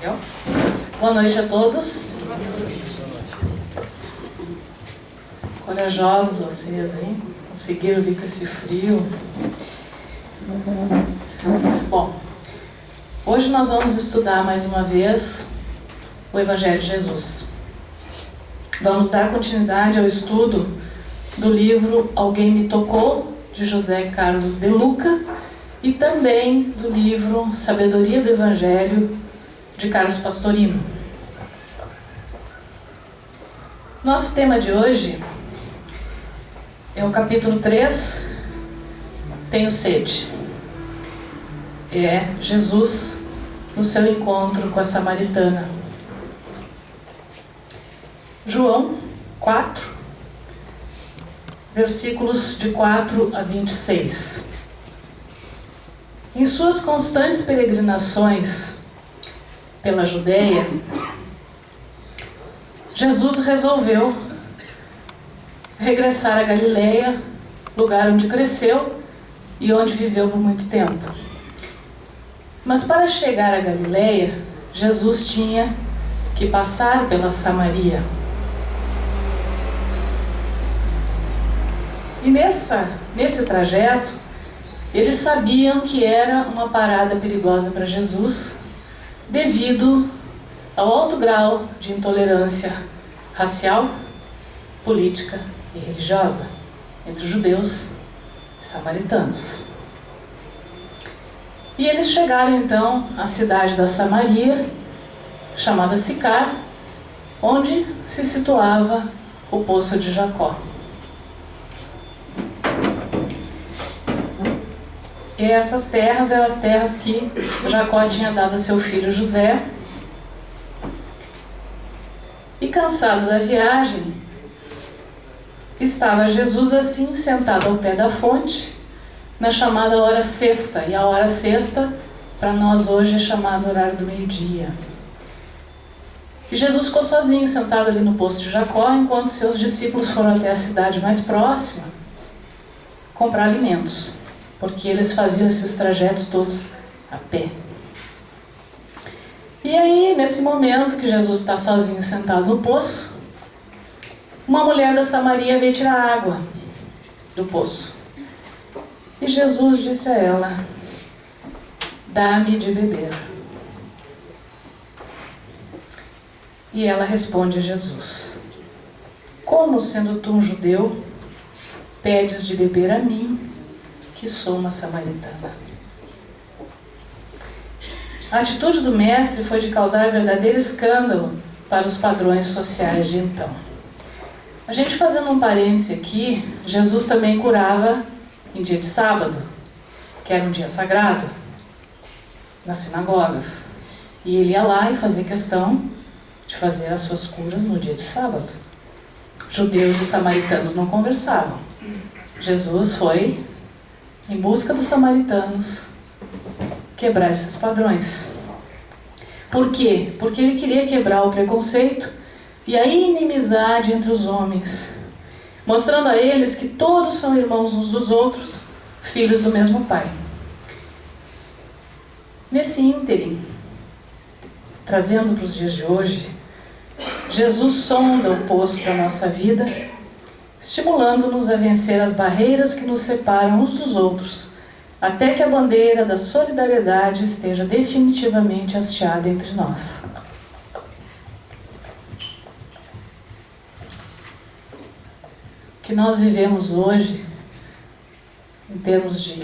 Entendeu? Boa noite a todos. Corajosos vocês, hein? Conseguiram vir com esse frio. Bom, hoje nós vamos estudar mais uma vez o Evangelho de Jesus. Vamos dar continuidade ao estudo do livro Alguém Me Tocou, de José Carlos de Luca, e também do livro Sabedoria do Evangelho, de Carlos Pastorino. Nosso tema de hoje é o capítulo 3, Tenho Sede. É Jesus no seu encontro com a samaritana. João 4, versículos de 4 a 26. Em suas constantes peregrinações pela Judeia, Jesus resolveu regressar a Galileia, lugar onde cresceu e onde viveu por muito tempo. Mas para chegar a Galileia, Jesus tinha que passar pela Samaria. E nesse trajeto, eles sabiam que era uma parada perigosa para Jesus, devido ao alto grau de intolerância racial, política e religiosa entre os judeus e samaritanos. E eles chegaram então à cidade da Samaria, chamada Sicar, onde se situava o poço de Jacó. E essas terras eram as terras que Jacó tinha dado a seu filho José. E cansado da viagem, estava Jesus assim, sentado ao pé da fonte, na chamada hora sexta. E a hora sexta, para nós hoje, é chamado horário do meio-dia. E Jesus ficou sozinho, sentado ali no poço de Jacó, enquanto seus discípulos foram até a cidade mais próxima comprar alimentos, porque eles faziam esses trajetos todos a pé. E aí, nesse momento que Jesus está sozinho sentado no poço, uma mulher da Samaria veio tirar água do poço. E Jesus disse a ela: dá-me de beber. E ela responde a Jesus: como, sendo tu um judeu, pedes de beber a mim, que sou uma samaritana? A atitude do mestre foi de causar verdadeiro escândalo para os padrões sociais de então. A gente fazendo um parêntese aqui, Jesus também curava em dia de sábado, que era um dia sagrado, nas sinagogas. E ele ia lá e fazia questão de fazer as suas curas no dia de sábado. Judeus e samaritanos não conversavam. Jesus foi em busca dos samaritanos quebrar esses padrões. Por quê? Porque ele queria quebrar o preconceito e a inimizade entre os homens, mostrando a eles que todos são irmãos uns dos outros, filhos do mesmo Pai. Nesse ínterim, trazendo para os dias de hoje, Jesus sonda o poço da nossa vida, estimulando-nos a vencer as barreiras que nos separam uns dos outros, até que a bandeira da solidariedade esteja definitivamente hasteada entre nós. O que nós vivemos hoje, em termos de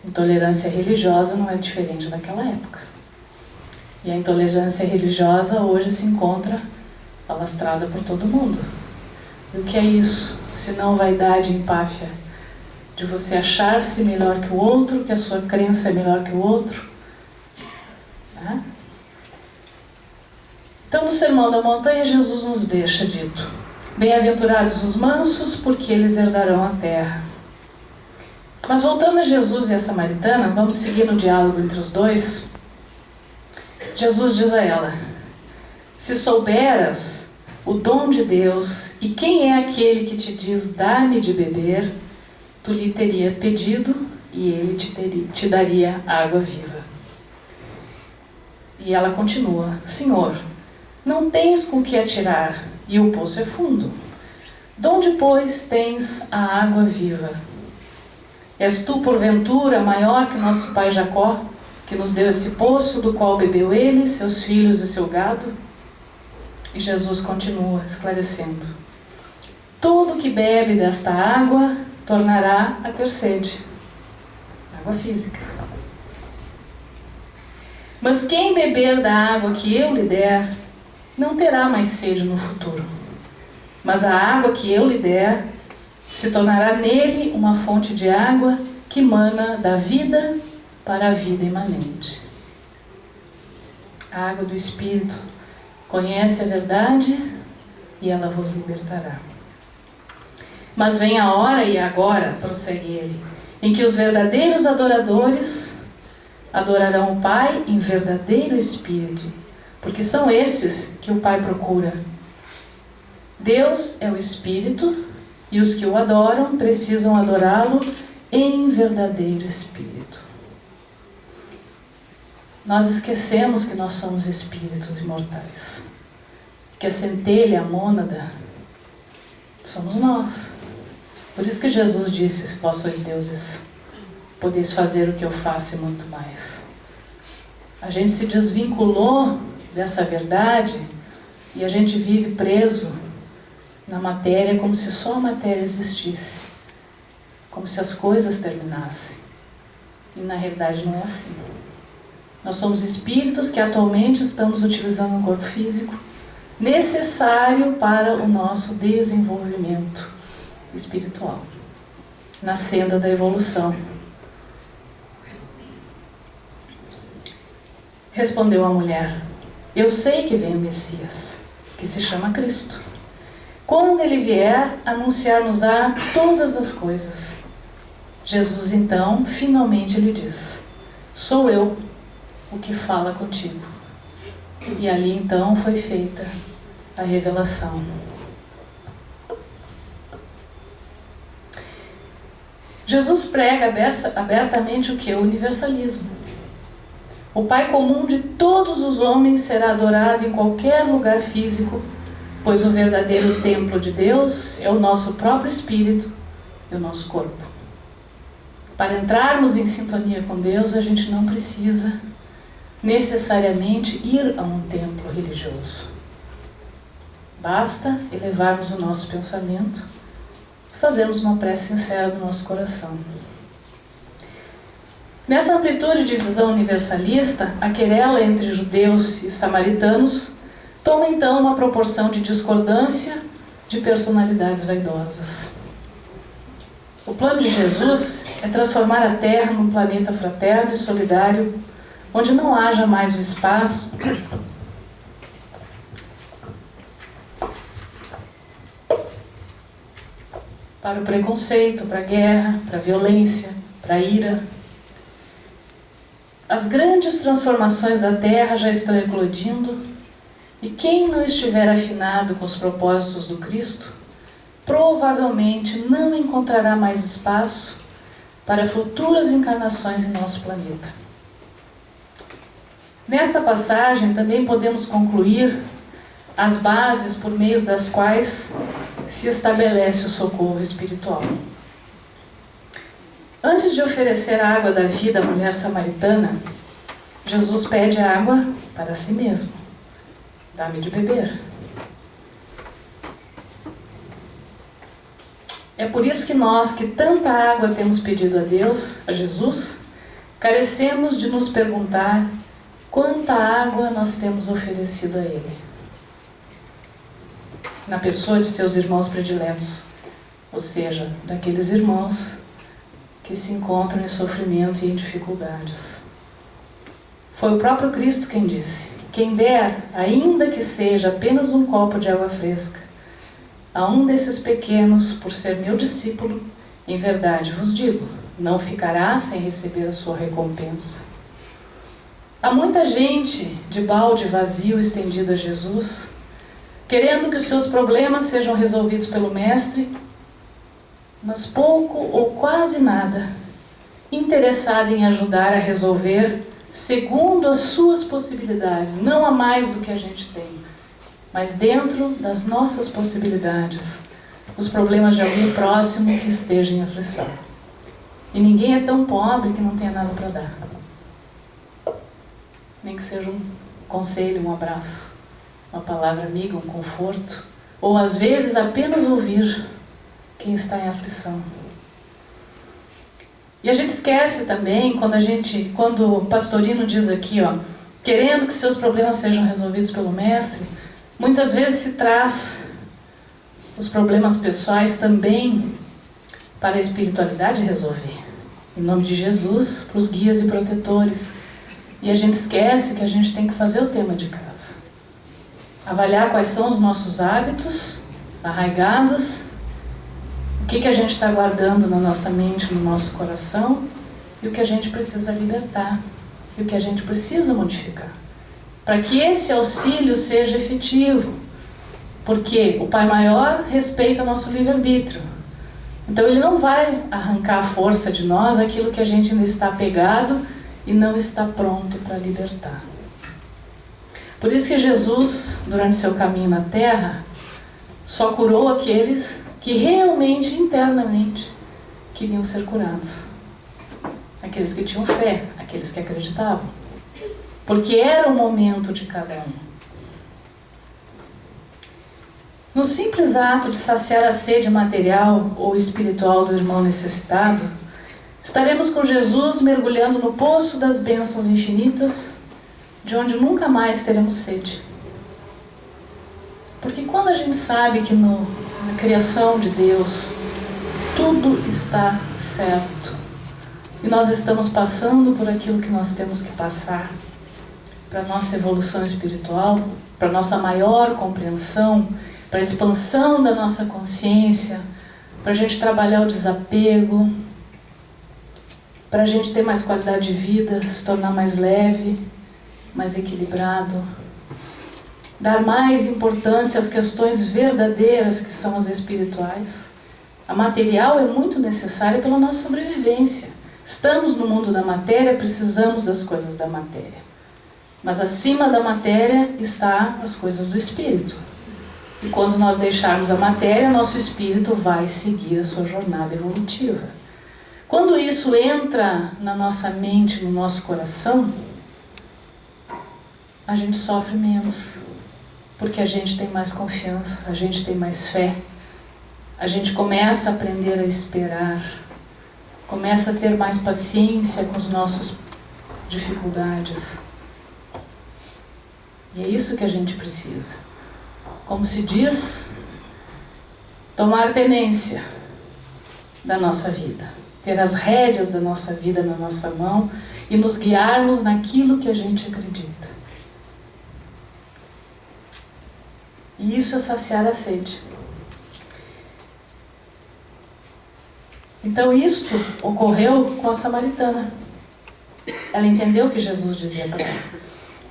intolerância religiosa, não é diferente daquela época. E a intolerância religiosa hoje se encontra alastrada por todo mundo. E o que é isso? Se não vaidade e empáfia, de você achar-se melhor que o outro, que a sua crença é melhor que o outro. Né? Então, no Sermão da Montanha, Jesus nos deixa dito: bem-aventurados os mansos, porque eles herdarão a terra. Mas voltando a Jesus e a samaritana, vamos seguir no diálogo entre os dois. Jesus diz a ela: se souberas o dom de Deus e quem é aquele que te diz dá-me de beber, tu lhe teria pedido e ele te daria água viva. E ela continua: Senhor, não tens com que atirar, e o poço é fundo. Donde, pois, tens a água viva? És tu, porventura, maior que nosso pai Jacó, que nos deu esse poço, do qual bebeu ele, seus filhos e seu gado? E Jesus continua esclarecendo: todo que bebe desta água tornará a ter sede. Água física. Mas quem beber da água que eu lhe der, não terá mais sede no futuro. Mas a água que eu lhe der se tornará nele uma fonte de água que mana da vida para a vida imanente. A água do Espírito conhece a verdade e ela vos libertará. Mas vem a hora, e agora, prossegue ele, em que os verdadeiros adoradores adorarão o Pai em verdadeiro Espírito, porque são esses que o Pai procura. Deus é o Espírito, e os que o adoram precisam adorá-lo em verdadeiro Espírito. Nós esquecemos que nós somos espíritos imortais, que a centelha, a mônada, somos nós. Por isso que Jesus disse: vós sois deuses, podeis fazer o que eu faço e muito mais. A gente se desvinculou dessa verdade e a gente vive preso na matéria como se só a matéria existisse, como se as coisas terminassem. E na realidade não é assim. Nós somos espíritos que atualmente estamos utilizando um corpo físico necessário para o nosso desenvolvimento espiritual, na senda da evolução. Respondeu a mulher: eu sei que vem o Messias, que se chama Cristo. Quando ele vier, anunciar-nos-á todas as coisas. Jesus então, finalmente lhe diz: sou eu o que fala contigo. E ali então foi feita a revelação. Jesus prega abertamente o que? O universalismo. O Pai comum de todos os homens será adorado em qualquer lugar físico, pois o verdadeiro templo de Deus é o nosso próprio espírito e o nosso corpo. Para entrarmos em sintonia com Deus, a gente não precisa necessariamente ir a um templo religioso. Basta elevarmos o nosso pensamento e fazermos uma prece sincera do nosso coração. Nessa amplitude de visão universalista, a querela entre judeus e samaritanos toma então uma proporção de discordância de personalidades vaidosas. O plano de Jesus é transformar a Terra num planeta fraterno e solidário, onde não haja mais o espaço para o preconceito, para a guerra, para a violência, para a ira. As grandes transformações da Terra já estão eclodindo, e quem não estiver afinado com os propósitos do Cristo, provavelmente não encontrará mais espaço para futuras encarnações em nosso planeta. Nesta passagem também podemos concluir as bases por meio das quais se estabelece o socorro espiritual. Antes de oferecer a água da vida à mulher samaritana, Jesus pede água para si mesmo. Dá-me de beber. É por isso que nós, que tanta água temos pedido a Deus, a Jesus, carecemos de nos perguntar quanta água nós temos oferecido a Ele, na pessoa de seus irmãos prediletos, ou seja, daqueles irmãos que se encontram em sofrimento e em dificuldades. Foi o próprio Cristo quem disse: quem der, ainda que seja apenas um copo de água fresca, a um desses pequenos, por ser meu discípulo, em verdade vos digo, não ficará sem receber a sua recompensa. Há muita gente de balde vazio estendido a Jesus, querendo que os seus problemas sejam resolvidos pelo Mestre, mas pouco ou quase nada interessada em ajudar a resolver segundo as suas possibilidades, não a mais do que a gente tem, mas dentro das nossas possibilidades, os problemas de alguém próximo que esteja em aflição. E ninguém é tão pobre que não tenha nada para dar. Nem que seja um conselho, um abraço, uma palavra amiga, um conforto, ou às vezes apenas ouvir quem está em aflição. E a gente esquece também, quando o Pastorino diz aqui, querendo que seus problemas sejam resolvidos pelo Mestre, muitas vezes se traz os problemas pessoais também para a espiritualidade resolver. Em nome de Jesus, para os guias e protetores. E a gente esquece que a gente tem que fazer o tema de casa. Avaliar quais são os nossos hábitos arraigados, o que a gente está guardando na nossa mente, no nosso coração, e o que a gente precisa libertar, e o que a gente precisa modificar. Para que esse auxílio seja efetivo, porque o Pai Maior respeita nosso livre-arbítrio. Então ele não vai arrancar a força de nós aquilo que a gente ainda está apegado e não está pronto para libertar. Por isso que Jesus, durante seu caminho na Terra, só curou aqueles que realmente, internamente, queriam ser curados. Aqueles que tinham fé, aqueles que acreditavam. Porque era o momento de cada um. No simples ato de saciar a sede material ou espiritual do irmão necessitado, estaremos com Jesus mergulhando no poço das bênçãos infinitas, de onde nunca mais teremos sede. Porque quando a gente sabe que na criação de Deus tudo está certo, e nós estamos passando por aquilo que nós temos que passar, para a nossa evolução espiritual, para a nossa maior compreensão, para a expansão da nossa consciência, para a gente trabalhar o desapego, para a gente ter mais qualidade de vida, se tornar mais leve, mais equilibrado, dar mais importância às questões verdadeiras que são as espirituais. A material é muito necessária pela nossa sobrevivência. Estamos no mundo da matéria, precisamos das coisas da matéria. Mas acima da matéria está as coisas do espírito. E quando nós deixarmos a matéria, nosso espírito vai seguir a sua jornada evolutiva. Quando isso entra na nossa mente, no nosso coração, a gente sofre menos. Porque a gente tem mais confiança, a gente tem mais fé. A gente começa a aprender a esperar. Começa a ter mais paciência com as nossas dificuldades. E é isso que a gente precisa. Como se diz, tomar tenência da nossa vida, ter as rédeas da nossa vida na nossa mão e nos guiarmos naquilo que a gente acredita. E isso é saciar a sede. Então isto ocorreu com a samaritana. Ela entendeu o que Jesus dizia para ela.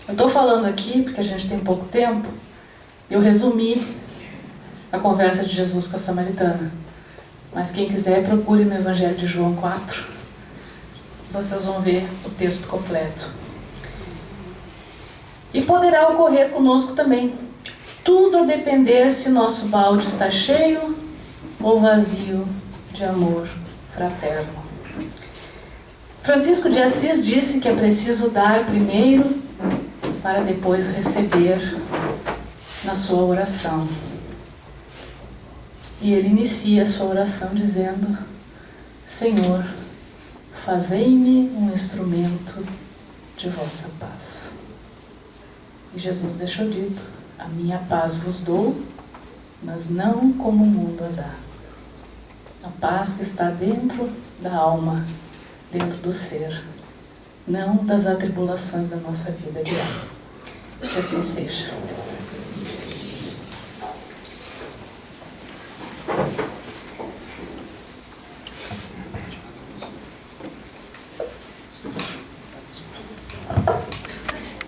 Eu estou falando aqui porque a gente tem pouco tempo. Eu resumi a conversa de Jesus com a samaritana. Mas quem quiser, procure no Evangelho de João 4. Vocês vão ver o texto completo. E poderá ocorrer conosco também. Tudo a depender se nosso balde está cheio ou vazio de amor fraterno. Francisco de Assis disse que é preciso dar primeiro para depois receber na sua oração. E ele inicia a sua oração dizendo: Senhor, fazei-me um instrumento de vossa paz. E Jesus deixou dito: a minha paz vos dou, mas não como o mundo a dá. A paz que está dentro da alma, dentro do ser, não das atribulações da nossa vida diária. Que assim seja.